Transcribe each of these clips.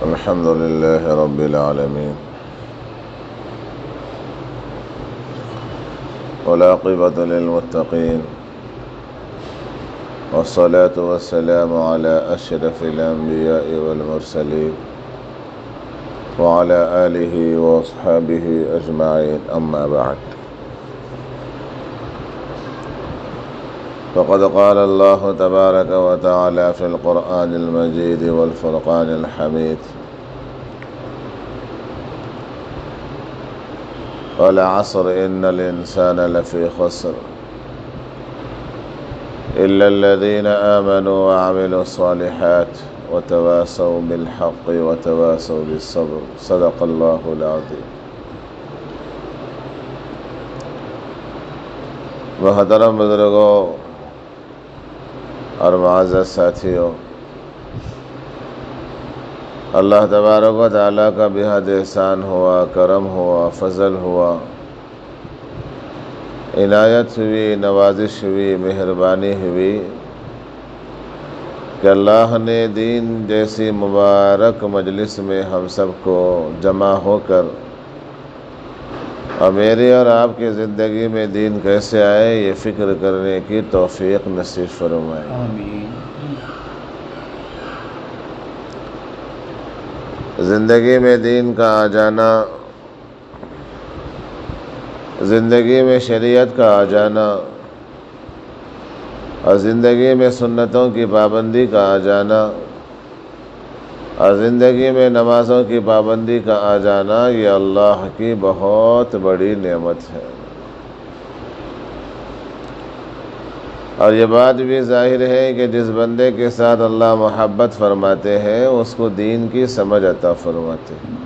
الحمد لله رب العالمين والعاقبة للمتقين والصلاة والسلام على أشرف الأنبياء والمرسلين وعلى آله وأصحابه أجمعين أما بعد فقد قال الله تبارك وتعالى في القرآن المجيد والفرقان الحميد والعصر إن الإنسان لفي خسر إلا الذين آمنوا وعملوا الصالحات وتواصوا بالحق وتواصوا بالصبر صدق الله العظيم۔ محترم بزرگوں اور معزز ساتھیوں، اللہ تبارک و تعالیٰ کا بحد احسان ہوا، کرم ہوا، فضل ہوا، عنایت ہوئی، نوازش ہوئی، مہربانی ہوئی کہ اللہ نے دین جیسی مبارک مجلس میں ہم سب کو جمع ہو کر اور میری اور آپ کی زندگی میں دین کیسے آئے یہ فکر کرنے کی توفیق نصیب فرمائے۔ آمین۔ زندگی میں دین کا آ جانا، زندگی میں شریعت کا آ جانا اور زندگی میں سنتوں کی پابندی کا آ جانا اور زندگی میں نمازوں کی پابندی کا آ جانا، یہ اللہ کی بہت بڑی نعمت ہے۔ اور یہ بات بھی ظاہر ہے کہ جس بندے کے ساتھ اللہ محبت فرماتے ہیں اس کو دین کی سمجھ عطا فرماتے ہیں۔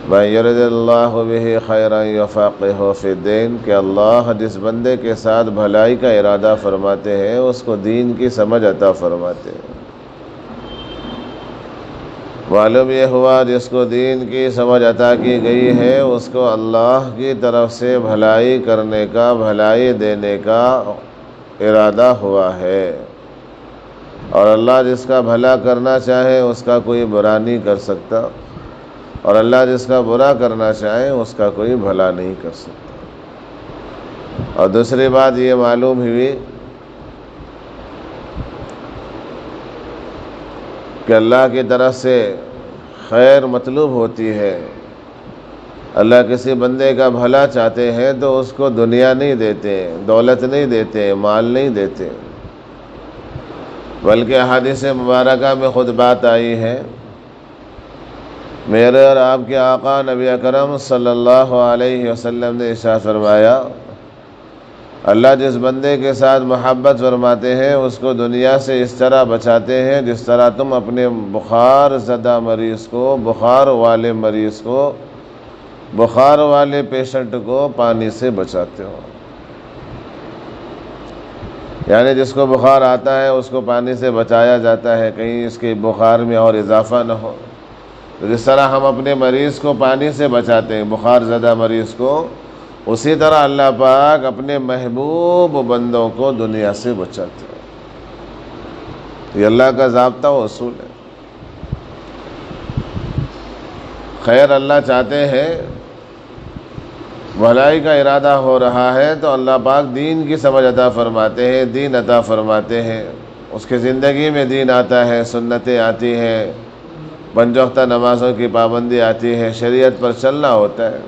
مَن یرد اللہ بہ خیرا یفقہہ فی الدین، کہ اللہ جس بندے کے ساتھ بھلائی کا ارادہ فرماتے ہیں اس کو دین کی سمجھ عطا فرماتے ہیں۔ معلوم یہ ہوا جس کو دین کی سمجھ عطا کی گئی ہے اس کو اللہ کی طرف سے بھلائی کرنے کا، بھلائی دینے کا ارادہ ہوا ہے، اور اللہ جس کا بھلا کرنا چاہے اس کا کوئی برا نہیں کر سکتا، اور اللہ جس کا برا کرنا چاہے اس کا کوئی بھلا نہیں کر سکتا۔ اور دوسری بات یہ معلوم ہوئی کہ اللہ کی طرف سے خیر مطلوب ہوتی ہے۔ اللہ کسی بندے کا بھلا چاہتے ہیں تو اس کو دنیا نہیں دیتے، دولت نہیں دیتے، مال نہیں دیتے، بلکہ احادیث مبارکہ میں خود بات آئی ہے۔ میرے اور آپ کے آقا نبی اکرم صلی اللہ علیہ وسلم نے ارشاد فرمایا، اللہ جس بندے کے ساتھ محبت فرماتے ہیں اس کو دنیا سے اس طرح بچاتے ہیں جس طرح تم اپنے بخار زدہ مریض کو، بخار والے مریض کو، بخار والے پیشنٹ کو پانی سے بچاتے ہو۔ یعنی جس کو بخار آتا ہے اس کو پانی سے بچایا جاتا ہے، کہیں اس کے بخار میں اور اضافہ نہ ہو۔ تو جس طرح ہم اپنے مریض کو پانی سے بچاتے ہیں، بخار زدہ مریض کو، اسی طرح اللہ پاک اپنے محبوب بندوں کو دنیا سے بچاتے ہیں۔ یہ اللہ کا ضابطہ و اصول ہے۔ خیر اللہ چاہتے ہیں، بھلائی کا ارادہ ہو رہا ہے تو اللہ پاک دین کی سمجھ عطا فرماتے ہیں، دین عطا فرماتے ہیں۔ اس کی زندگی میں دین آتا ہے، سنتیں آتی ہیں، پنج وقتہ نمازوں کی پابندی آتی ہے، شریعت پر چلنا ہوتا ہے۔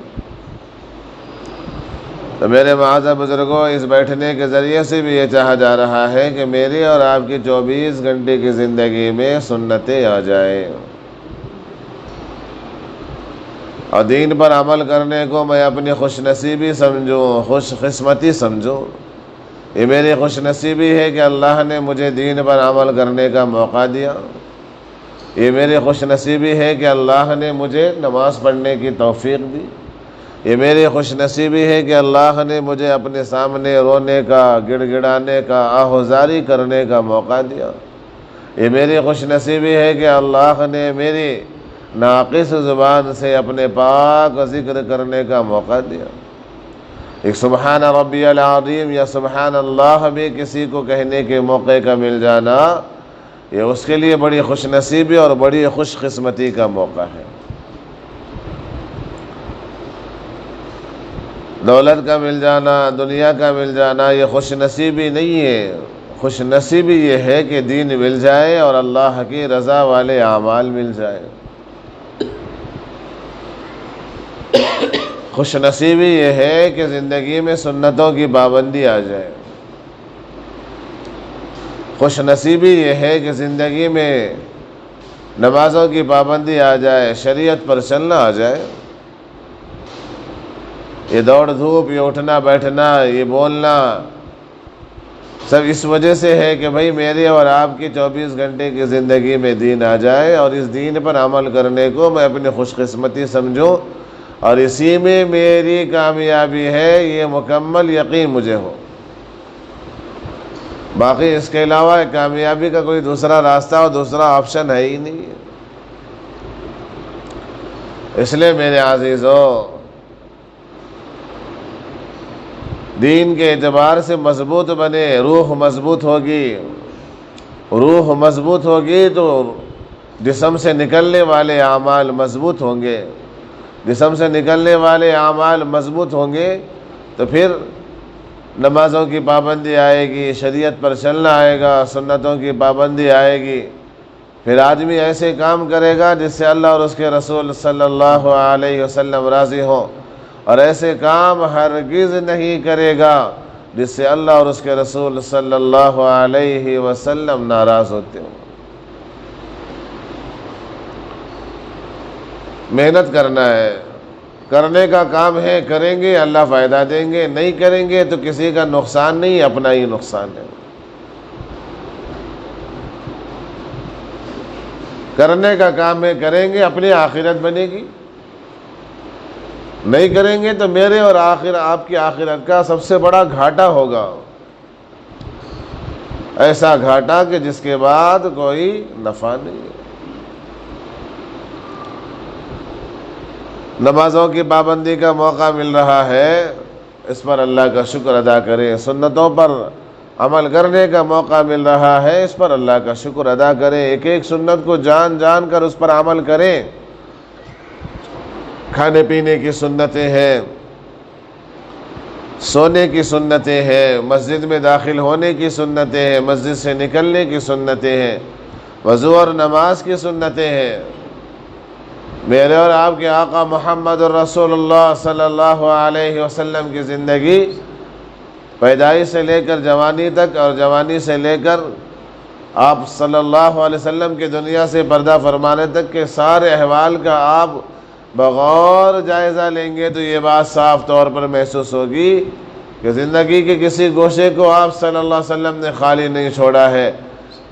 تو میرے معزز بزرگوں، اس بیٹھنے کے ذریعے سے بھی یہ چاہا جا رہا ہے کہ میری اور آپ کی 24 گھنٹے کی زندگی میں سنتیں آ جائیں، اور دین پر عمل کرنے کو میں اپنی خوش نصیبی سمجھوں، خوش قسمتی سمجھوں۔ یہ میری خوش نصیبی ہے کہ اللہ نے مجھے دین پر عمل کرنے کا موقع دیا۔ یہ میری خوش نصیبی ہے کہ اللہ نے مجھے نماز پڑھنے کی توفیق دی۔ یہ میری خوش نصیبی ہے کہ اللہ نے مجھے اپنے سامنے رونے کا، گڑ گڑانے کا، آہوزاری کرنے کا موقع دیا۔ یہ میری خوش نصیبی ہے کہ اللہ نے میری ناقص زبان سے اپنے پاک ذکر کرنے کا موقع دیا۔ ایک سبحان ربی العظیم یا سبحان اللہ بھی کسی کو کہنے کے موقع کا مل جانا، یہ اس کے لیے بڑی خوش نصیبی اور بڑی خوش قسمتی کا موقع ہے۔ دولت کا مل جانا، دنیا کا مل جانا یہ خوش نصیبی نہیں ہے، خوش نصیبی یہ ہے کہ دین مل جائے اور اللہ کی رضا والے اعمال مل جائے۔ خوش نصیبی یہ ہے کہ زندگی میں سنتوں کی پابندی آ جائے، خوش نصیبی یہ ہے کہ زندگی میں نمازوں کی پابندی آ جائے، شریعت پر چلنا آ جائے۔ یہ دوڑ دھوپ، یہ اٹھنا بیٹھنا، یہ بولنا سب اس وجہ سے ہے کہ بھئی میرے اور آپ کی 24 گھنٹے کی زندگی میں دین آ جائے اور اس دین پر عمل کرنے کو میں اپنی خوش قسمتی سمجھوں اور اسی میں میری کامیابی ہے، یہ مکمل یقین مجھے ہو۔ باقی اس کے علاوہ کامیابی کا کوئی دوسرا راستہ اور دوسرا آپشن ہے ہی نہیں ہے۔ اس لیے میرے عزیزو، دین کے اعتبار سے مضبوط بنے، روح مضبوط ہوگی، روح مضبوط ہوگی تو جسم سے نکلنے والے اعمال مضبوط ہوں گے، جسم سے نکلنے والے اعمال مضبوط ہوں گے تو پھر نمازوں کی پابندی آئے گی، شریعت پر چلنا آئے گا، سنتوں کی پابندی آئے گی، پھر آدمی ایسے کام کرے گا جس سے اللہ اور اس کے رسول صلی اللہ علیہ وسلم راضی ہوں، اور ایسے کام ہرگز نہیں کرے گا جس سے اللہ اور اس کے رسول صلی اللہ علیہ وسلم ناراض ہوتے ہوں۔ محنت کرنا ہے، کرنے کا کام ہے، کریں گے اللہ فائدہ دیں گے، نہیں کریں گے تو کسی کا نقصان نہیں، اپنا ہی نقصان ہے۔ کرنے کا کام ہے، کریں گے اپنی آخرت بنے گی، نہیں کریں گے تو میرے اور آپ کی آخرت کا سب سے بڑا گھاٹا ہوگا، ایسا گھاٹا کہ جس کے بعد کوئی نفع نہیں ہے۔ نمازوں کی پابندی کا موقع مل رہا ہے، اس پر اللہ کا شکر ادا کریں۔ سنتوں پر عمل کرنے کا موقع مل رہا ہے، اس پر اللہ کا شکر ادا کریں۔ ایک ایک سنت کو جان جان کر اس پر عمل کریں۔ کھانے پینے کی سنتیں ہیں، سونے کی سنتیں ہیں، مسجد میں داخل ہونے کی سنتیں ہیں، مسجد سے نکلنے کی سنتیں ہیں، وضو اور نماز کی سنتیں ہیں۔ میرے اور آپ کے آقا محمد الرسول اللہ صلی اللہ علیہ وسلم کی زندگی پیدائش سے لے کر جوانی تک اور جوانی سے لے کر آپ صلی اللہ علیہ وسلم کی دنیا سے پردہ فرمانے تک کے سارے احوال کا آپ بغور جائزہ لیں گے تو یہ بات صاف طور پر محسوس ہوگی کہ زندگی کے کسی گوشے کو آپ صلی اللہ علیہ وسلم نے خالی نہیں چھوڑا ہے۔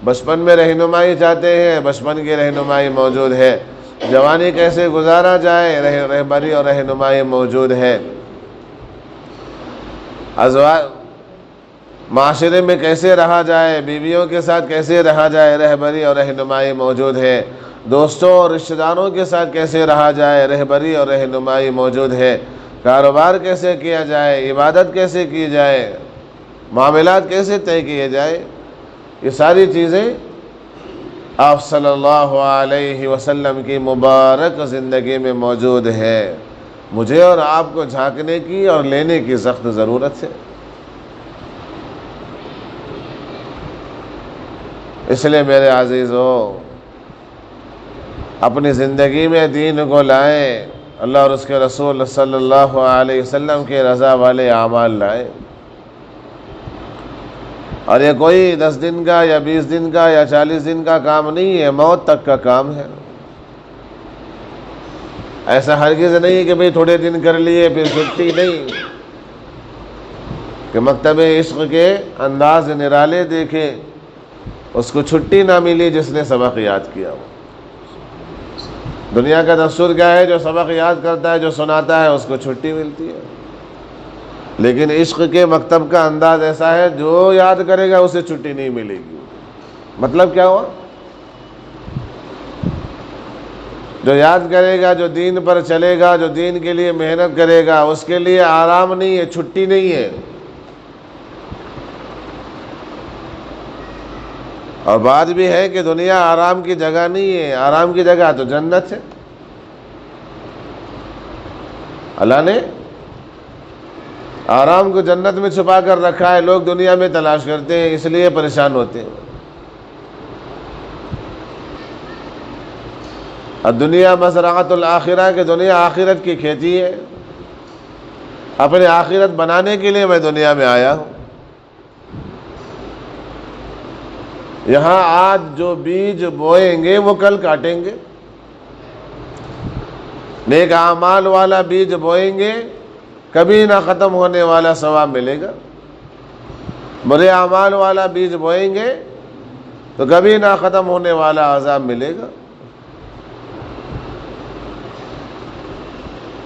بچپن میں رہنمائی چاہتے ہیں، بچپن کی رہنمائی موجود ہے، جوانی کیسے گزارا جائے رہبری اور رہنمائی موجود ہے، ازواج معاشرے میں کیسے رہا جائے، بیویوں کے ساتھ کیسے رہا جائے، رہبری اور رہنمائی موجود ہے، دوستوں اور رشتہ داروں کے ساتھ کیسے رہا جائے، رہبری اور رہنمائی موجود ہے، کاروبار کیسے کیا جائے، عبادت کیسے کی جائے، معاملات کیسے طے کیے جائے، یہ ساری چیزیں آپ صلی اللہ علیہ وسلم کی مبارک زندگی میں موجود ہے۔ مجھے اور آپ کو جھانکنے کی اور لینے کی سخت ضرورت ہے۔ اس لیے میرے عزیزو، اپنی زندگی میں دین کو لائیں، اللہ اور اس کے رسول صلی اللہ علیہ وسلم کے رضا والے اعمال لائیں، اور یہ کوئی 10 دن کا یا 20 دن کا یا 40 دن کا کام نہیں ہے، موت تک کا کام ہے۔ ایسا ہرگز نہیں کہ بھئی تھوڑے دن کر لیے پھر چھٹی، نہیں کہ مکتب عشق کے انداز نرالے دیکھے، اس کو چھٹی نہ ملی جس نے سبق یاد کیا ہو۔ دنیا کا دستور کیا ہے؟ جو سبق یاد کرتا ہے، جو سناتا ہے، اس کو چھٹی ملتی ہے، لیکن عشق کے مکتب کا انداز ایسا ہے جو یاد کرے گا اسے چھٹی نہیں ملے گی۔ مطلب کیا ہوا؟ جو یاد کرے گا، جو دین پر چلے گا، جو دین کے لیے محنت کرے گا، اس کے لیے آرام نہیں ہے، چھٹی نہیں ہے۔ اور بات بھی ہے کہ دنیا آرام کی جگہ نہیں ہے، آرام کی جگہ تو جنت ہے۔ اللہ نے آرام کو جنت میں چھپا کر رکھا ہے، لوگ دنیا میں تلاش کرتے ہیں، اس لیے پریشان ہوتے ہیں۔ الدنیا مزرعۃ الآخرہ، کہ دنیا آخرت کی کھیتی ہے، اپنے آخرت بنانے کے لیے میں دنیا میں آیا ہوں۔ یہاں آج جو بیج بوئیں گے وہ کل کاٹیں گے، نیک اعمال والا بیج بوئیں گے، کبھی نہ ختم ہونے والا ثواب ملے گا۔ برے اعمال والا بیج بوئیں گے تو کبھی نہ ختم ہونے والا عذاب ملے گا۔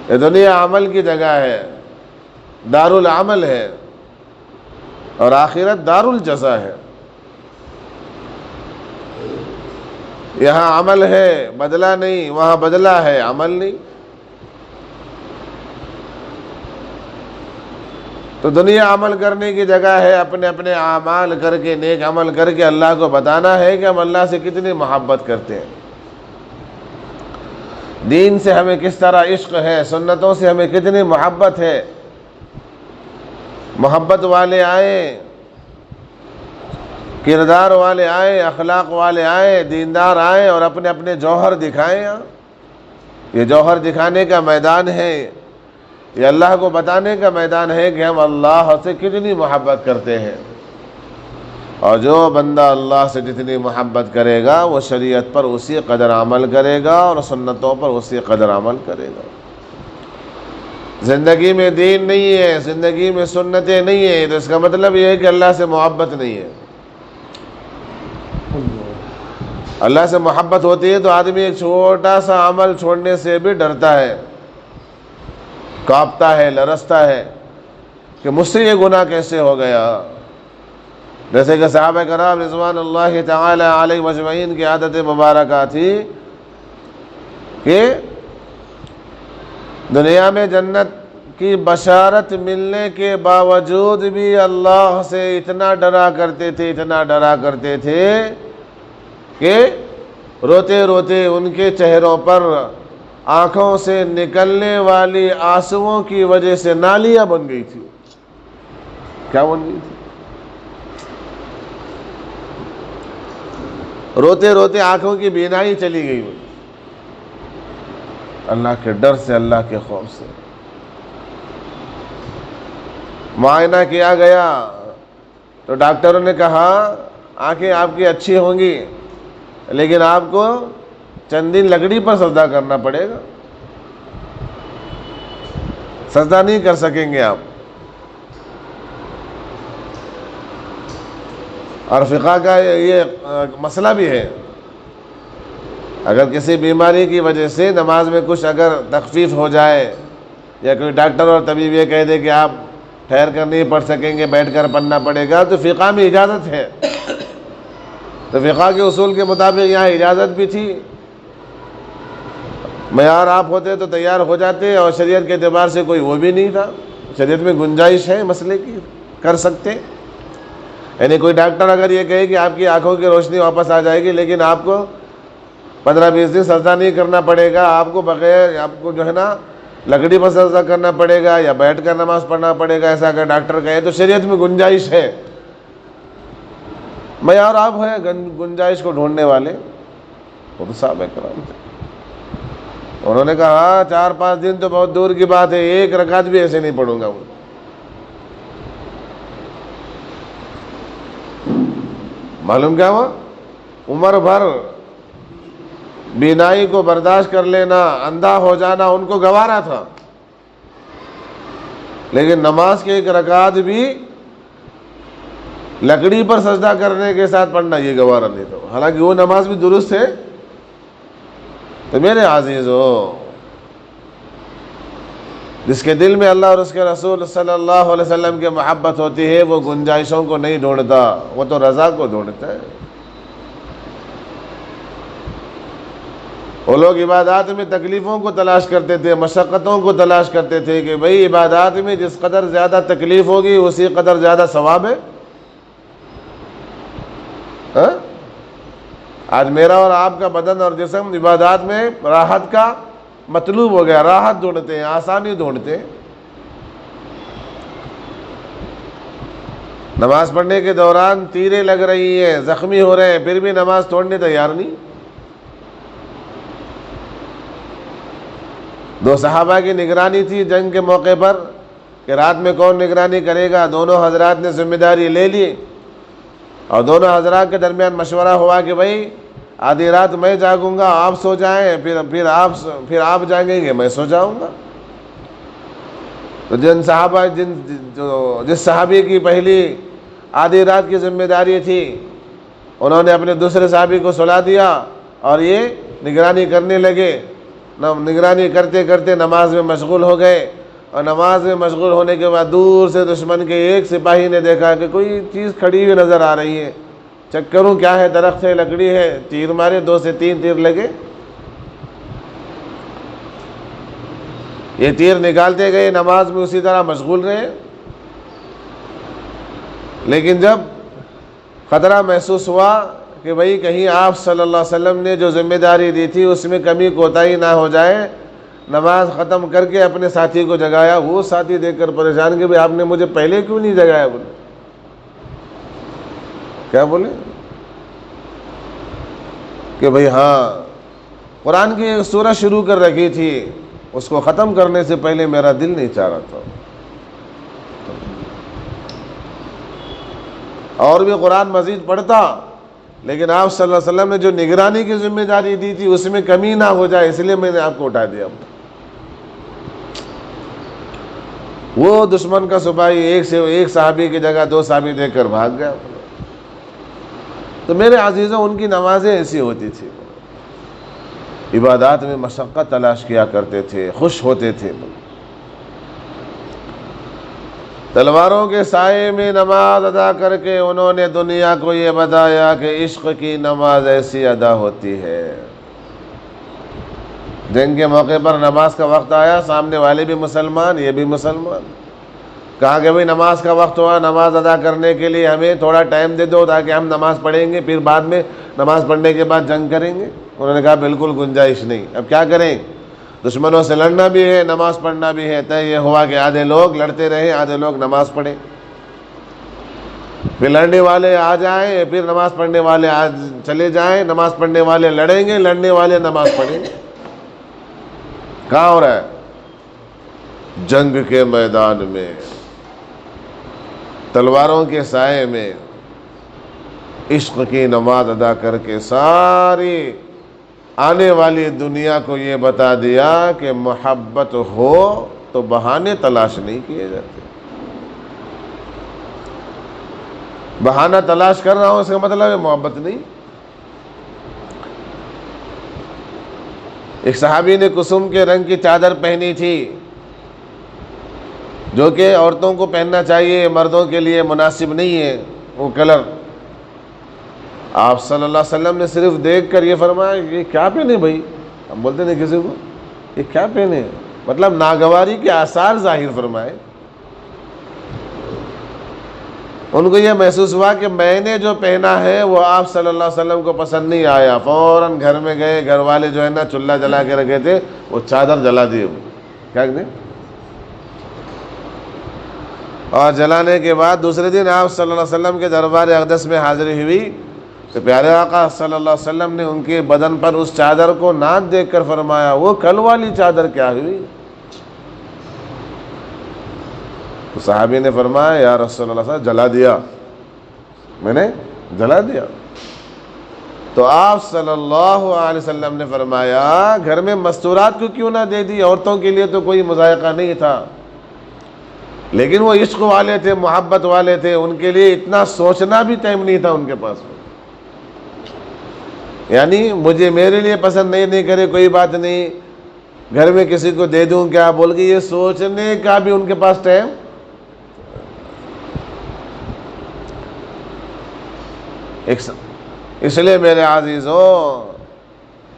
یہ دنیا عمل کی جگہ ہے، دار العمل ہے، اور آخرت دار الجزا ہے۔ یہاں عمل ہے، بدلہ نہیں، وہاں بدلہ ہے، عمل نہیں۔ تو دنیا عمل کرنے کی جگہ ہے، اپنے اپنے اعمال کر کے، نیک عمل کر کے اللہ کو بتانا ہے کہ ہم اللہ سے کتنی محبت کرتے ہیں، دین سے ہمیں کس طرح عشق ہے، سنتوں سے ہمیں کتنی محبت ہے۔ محبت والے آئے، کردار والے آئے، اخلاق والے آئے، دیندار آئے، اور اپنے اپنے جوہر دکھائیں۔ یہ جوہر دکھانے کا میدان ہے، یہ اللہ کو بتانے کا میدان ہے کہ ہم اللہ سے کتنی محبت کرتے ہیں۔ اور جو بندہ اللہ سے جتنی محبت کرے گا وہ شریعت پر اسی قدر عمل کرے گا اور سنتوں پر اسی قدر عمل کرے گا۔ زندگی میں دین نہیں ہے، زندگی میں سنتیں نہیں ہیں، تو اس کا مطلب یہ ہے کہ اللہ سے محبت نہیں ہے۔ اللہ سے محبت ہوتی ہے تو آدمی ایک چھوٹا سا عمل چھوڑنے سے بھی ڈرتا ہے، کانپتا ہے، لرزتا ہے کہ مجھ سے یہ گناہ کیسے ہو گیا۔ جیسے کہ صحابہ کرام رضوان اللہ تعالی علیہ مجمعین کی عادت مبارکہ تھی کہ دنیا میں جنت کی بشارت ملنے کے باوجود بھی اللہ سے اتنا ڈرا کرتے تھے، اتنا ڈرا کرتے تھے کہ روتے روتے ان کے چہروں پر آنکھوں سے نکلنے والی آنسوؤں کی وجہ سے نالیاں بن گئی تھی۔ کیا بن گئی تھی؟ روتے روتے آنکھوں کی بینائی چلی گئی، اللہ کے ڈر سے، اللہ کے خوف سے۔ معائنہ کیا گیا تو ڈاکٹروں نے کہا آنکھیں آپ کی اچھی ہوں گی لیکن آپ کو چند دن لکڑی پر سجدہ کرنا پڑے گا، سجدہ نہیں کر سکیں گے آپ۔ اور فقہ کا یہ مسئلہ بھی ہے، اگر کسی بیماری کی وجہ سے نماز میں کچھ اگر تخفیف ہو جائے، یا کوئی ڈاکٹر اور طبیب یہ کہہ دے کہ آپ ٹھہر کر نہیں پڑھ سکیں گے، بیٹھ کر پڑھنا پڑے گا، تو فقہ میں اجازت ہے۔ تو فقہ کے اصول کے مطابق یہاں اجازت بھی تھی، معیار آپ ہوتے تو تیار ہو جاتے، اور شریعت کے اعتبار سے کوئی وہ بھی نہیں تھا، شریعت میں گنجائش ہے مسئلے کی، کر سکتے۔ یعنی کوئی ڈاکٹر اگر یہ کہے کہ آپ کی آنکھوں کی روشنی واپس آ جائے گی لیکن آپ کو 15-20 دن سجدہ نہیں کرنا پڑے گا، آپ کو بغیر، آپ کو جو ہے نا لکڑی پر سجدہ کرنا پڑے گا یا بیٹھ کر نماز پڑھنا پڑے گا، ایسا اگر ڈاکٹر کہے تو شریعت میں گنجائش ہے۔ معیار آپ ہے گنجائش کو ڈھونڈنے والے، وہ تو صحابہ کرام تھے۔ انہوں نے کہا 4-5 دن تو بہت دور کی بات ہے، ایک رکعت بھی ایسے نہیں پڑھوں گا۔ معلوم کیا ہوا؟ عمر بھر بینائی کو برداشت کر لینا، اندھا ہو جانا ان کو گوارا تھا، لیکن نماز کی ایک رکعت بھی لکڑی پر سجدہ کرنے کے ساتھ پڑھنا یہ گوارا نہیں تھا، حالانکہ وہ نماز بھی درست ہے۔ تو میرے عزیزو، جس کے دل میں اللہ اور اس کے رسول صلی اللہ علیہ وسلم کی محبت ہوتی ہے وہ گنجائشوں کو نہیں ڈھونڈتا، وہ تو رضا کو ڈھونڈتا ہے۔ وہ لوگ عبادات میں تکلیفوں کو تلاش کرتے تھے، مشقتوں کو تلاش کرتے تھے کہ بھئی عبادات میں جس قدر زیادہ تکلیف ہوگی اسی قدر زیادہ ثواب ہے۔ آج میرا اور آپ کا بدن اور جسم عبادات میں راحت کا مطلوب ہو گیا، راحت ڈھونڈتے ہیں، آسانی ڈھونڈتے ہیں۔ نماز پڑھنے کے دوران تیریں لگ رہی ہیں، زخمی ہو رہے ہیں، پھر بھی نماز توڑنے تیار نہیں۔ دو صحابہ کی نگرانی تھی جنگ کے موقع پر کہ رات میں کون نگرانی کرے گا، دونوں حضرات نے ذمہ داری لے لی، اور دونوں حضرات کے درمیان مشورہ ہوا کہ بھائی آدھی رات میں جاگوں گا، آپ سو جائیں، پھر آپ جاگیں گے، میں سو جاؤں گا۔ تو جس صحابی کی پہلی آدھی رات کی ذمہ داری تھی، انہوں نے اپنے دوسرے صحابی کو سلا دیا اور یہ نگرانی کرنے لگے۔ نگرانی کرتے کرتے نماز میں مشغول ہو گئے، اور نماز میں مشغول ہونے کے بعد دور سے دشمن کے ایک سپاہی نے دیکھا کہ کوئی چیز کھڑی ہوئی نظر آ رہی ہے، چیک کروں کیا ہے، درخت ہے، لکڑی ہے، تیر مارے، 2 سے 3 تیر لگے۔ یہ تیر نکالتے گئے، نماز میں اسی طرح مشغول رہے، لیکن جب خطرہ محسوس ہوا کہ بھئی کہیں آپ صلی اللہ علیہ وسلم نے جو ذمہ داری دی تھی اس میں کمی کوتاہی نہ ہو جائے، نماز ختم کر کے اپنے ساتھی کو جگایا۔ وہ ساتھی دیکھ کر پریشان کہ بھئی آپ نے مجھے پہلے کیوں نہیں جگایا؟ بولے کیا بولے کہ بھئی ہاں قرآن کی ایک سورہ شروع کر رکھی تھی، اس کو ختم کرنے سے پہلے میرا دل نہیں چاہ رہا تھا، اور بھی قرآن مزید پڑھتا، لیکن آپ صلی اللہ علیہ وسلم نے جو نگرانی کی ذمہ داری دی تھی اس میں کمی نہ ہو جائے، اس لیے میں نے آپ کو اٹھا دیا۔ وہ دشمن کا سپاہی ایک صحابی کی جگہ 2 صحابی دے کر بھاگ گیا۔ تو میرے عزیزوں، ان کی نمازیں ایسی ہوتی تھی، عبادات میں مشقت تلاش کیا کرتے تھے، خوش ہوتے تھے۔ تلواروں کے سائے میں نماز ادا کر کے انہوں نے دنیا کو یہ بتایا کہ عشق کی نماز ایسی ادا ہوتی ہے۔ جنگ کے موقع پر نماز کا وقت آیا، سامنے والے بھی مسلمان، یہ بھی مسلمان، کہا کہ بھئی نماز کا وقت ہوا، نماز ادا کرنے کے لیے ہمیں تھوڑا ٹائم دے دو تاکہ ہم نماز پڑھیں گے، پھر بعد میں نماز پڑھنے کے بعد جنگ کریں گے۔ انہوں نے کہا بالکل گنجائش نہیں، اب کیا کریں، دشمنوں سے لڑنا بھی ہے، نماز پڑھنا بھی ہے۔ طے یہ ہوا کہ آدھے لوگ لڑتے رہے، آدھے لوگ نماز پڑھیں، پھر لڑنے والے آ جائیں، پھر نماز پڑھنے والے چلے جائیں، نماز پڑھنے والے لڑیں گے، لڑنے والے نماز پڑھیں گے۔ کہاں ہو رہا ہے؟ جنگ کے میدان میں، تلواروں کے سائے میں عشق کی نماز ادا کر کے ساری آنے والی دنیا کو یہ بتا دیا کہ محبت ہو تو بہانے تلاش نہیں کیے جاتے۔ بہانہ تلاش کر رہا ہوں اس کا مطلب ہے محبت نہیں۔ ایک صحابی نے کسم کے رنگ کی چادر پہنی تھی، جو کہ عورتوں کو پہننا چاہیے، مردوں کے لیے مناسب نہیں ہے وہ کلر۔ آپ صلی اللہ علیہ وسلم نے صرف دیکھ کر یہ فرمایا یہ کیا پہنے بھائی؟ ہم بولتے نہیں کسی کو یہ کیا پہنے، مطلب ناگواری کے آثار ظاہر فرمائے۔ ان کو یہ محسوس ہوا کہ میں نے جو پہنا ہے وہ آپ صلی اللہ علیہ وسلم کو پسند نہیں آیا۔ فوراً گھر میں گئے، گھر والے جو ہے نا چولہا جلا کے رکھے تھے وہ چادر جلا دیے، کیا کہتے ہیں، اور جلانے کے بعد دوسرے دن آپ صلی اللہ علیہ وسلم کے دربار اقدس میں حاضری ہوئی تو پیارے آقا صلی اللہ علیہ وسلم نے ان کے بدن پر اس چادر کو نہ دیکھ کر فرمایا وہ کل والی چادر کیا ہوئی؟ تو صحابی نے فرمایا یا رسول اللہ صلی اللہ علیہ وسلم جلا دیا، میں نے جلا دیا۔ تو آپ صلی اللہ علیہ وسلم نے فرمایا گھر میں مستورات کو کیوں نہ دے دی، عورتوں کے لیے تو کوئی مذائقہ نہیں تھا، لیکن وہ عشق والے تھے، محبت والے تھے، ان کے لیے اتنا سوچنا بھی ٹائم نہیں تھا ان کے پاس۔ یعنی مجھے میرے لیے پسند نہیں کرے کوئی بات نہیں، گھر میں کسی کو دے دوں کیا بول کے یہ سوچنے کا بھی ان کے پاس ٹائم۔ اس لیے میرے عزیزوں،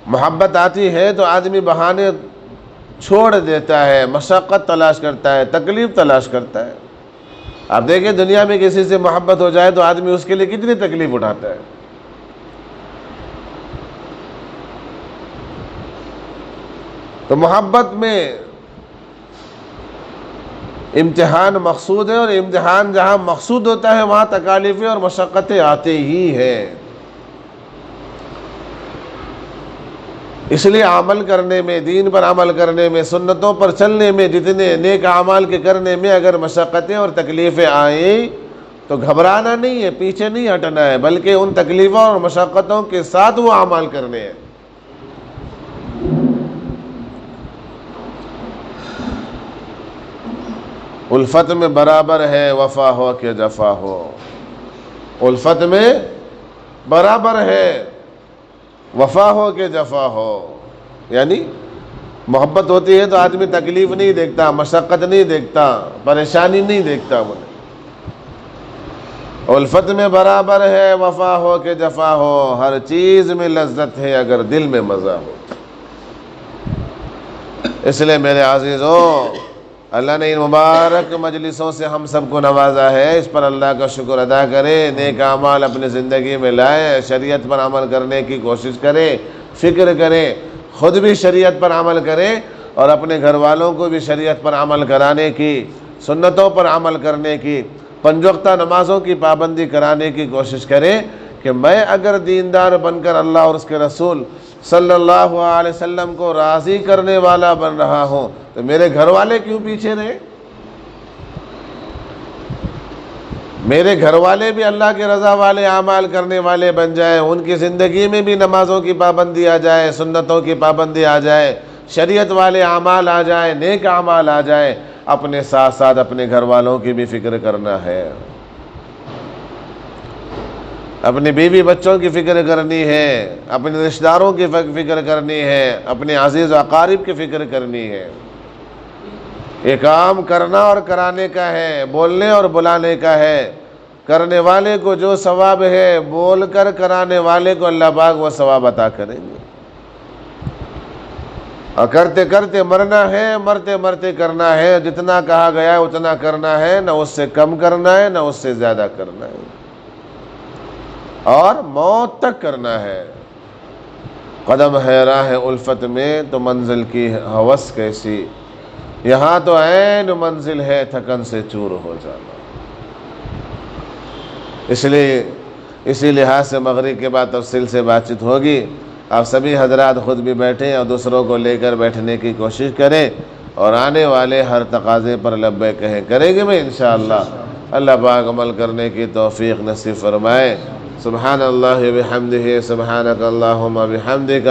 محبت آتی ہے تو آدمی بہانے چھوڑ دیتا ہے، مشقت تلاش کرتا ہے، تکلیف تلاش کرتا ہے۔ آپ دیکھیں دنیا میں کسی سے محبت ہو جائے تو آدمی اس کے لیے کتنی تکلیف اٹھاتا ہے۔ تو محبت میں امتحان مقصود ہے، اور امتحان جہاں مقصود ہوتا ہے وہاں تکالیفیں اور مشقتیں آتے ہی ہیں۔ اس لیے عمل کرنے میں، دین پر عمل کرنے میں، سنتوں پر چلنے میں، جتنے نیک اعمال کے کرنے میں اگر مشقتیں اور تکلیفیں آئیں تو گھبرانا نہیں ہے، پیچھے نہیں ہٹنا ہے، بلکہ ان تکلیفوں اور مشقتوں کے ساتھ وہ اعمال کرنے ہیں۔ الفت میں برابر ہے وفا ہو کہ جفا ہو، الفت میں برابر ہے وفا ہو کہ جفا ہو، یعنی محبت ہوتی ہے تو آدمی تکلیف نہیں دیکھتا، مشقت نہیں دیکھتا، پریشانی نہیں دیکھتا۔ الفت میں برابر ہے وفا ہو کہ جفا ہو، ہر چیز میں لذت ہے اگر دل میں مزہ ہو۔ اس لیے میرے عزیزوں، اللہ نے ان مبارک مجلسوں سے ہم سب کو نوازا ہے، اس پر اللہ کا شکر ادا کرے، نیک اعمال اپنی زندگی میں لائے، شریعت پر عمل کرنے کی کوشش کرے، فکر کرے، خود بھی شریعت پر عمل کرے اور اپنے گھر والوں کو بھی شریعت پر عمل کرانے کی، سنتوں پر عمل کرنے کی، 5 وقتہ نمازوں کی پابندی کرانے کی کوشش کرے کہ میں اگر دیندار بن کر اللہ اور اس کے رسول صلی اللہ علیہ وسلم کو راضی کرنے والا بن رہا ہوں تو میرے گھر والے کیوں پیچھے رہے؟ میرے گھر والے بھی اللہ کے رضا والے اعمال کرنے والے بن جائیں، ان کی زندگی میں بھی نمازوں کی پابندی آ جائے، سنتوں کی پابندی آ جائے، شریعت والے اعمال آ جائیں، نیک اعمال آ جائیں، اپنے ساتھ ساتھ اپنے گھر والوں کی بھی فکر کرنا ہے، اپنی بیوی بچوں کی فکر کرنی ہے، اپنے رشتہ داروں کی فکر کرنی ہے، اپنے عزیز و اقارب کی فکر کرنی ہے۔ یہ کام کرنا اور کرانے کا ہے، بولنے اور بلانے کا ہے۔ کرنے والے کو جو ثواب ہے، بول کر کرانے والے کو اللہ پاک وہ ثواب عطا کریں گے۔ اور کرتے کرتے مرنا ہے، مرتے مرتے کرنا ہے، جتنا کہا گیا ہے اتنا کرنا ہے، نہ اس سے کم کرنا ہے نہ اس سے زیادہ کرنا ہے، اور موت تک کرنا ہے۔ قدم ہے راہ الفت میں تو منزل کی ہوس کیسی، یہاں تو عین منزل ہے تھکن سے چور ہو جانا۔ اس لیے اسی لحاظ سے مغرب کے بعد تفصیل سے بات چیت ہوگی۔ آپ سبھی حضرات خود بھی بیٹھیں اور دوسروں کو لے کر بیٹھنے کی کوشش کریں، اور آنے والے ہر تقاضے پر لبیک کہیں، کریں گے میں انشاءاللہ۔ اللہ پاک عمل کرنے کی توفیق نصیب فرمائے۔ سبحان اللہ بحمدہ، سبحانک اللہم بحمدک،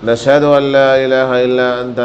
نشہد ان لا الہ الا انت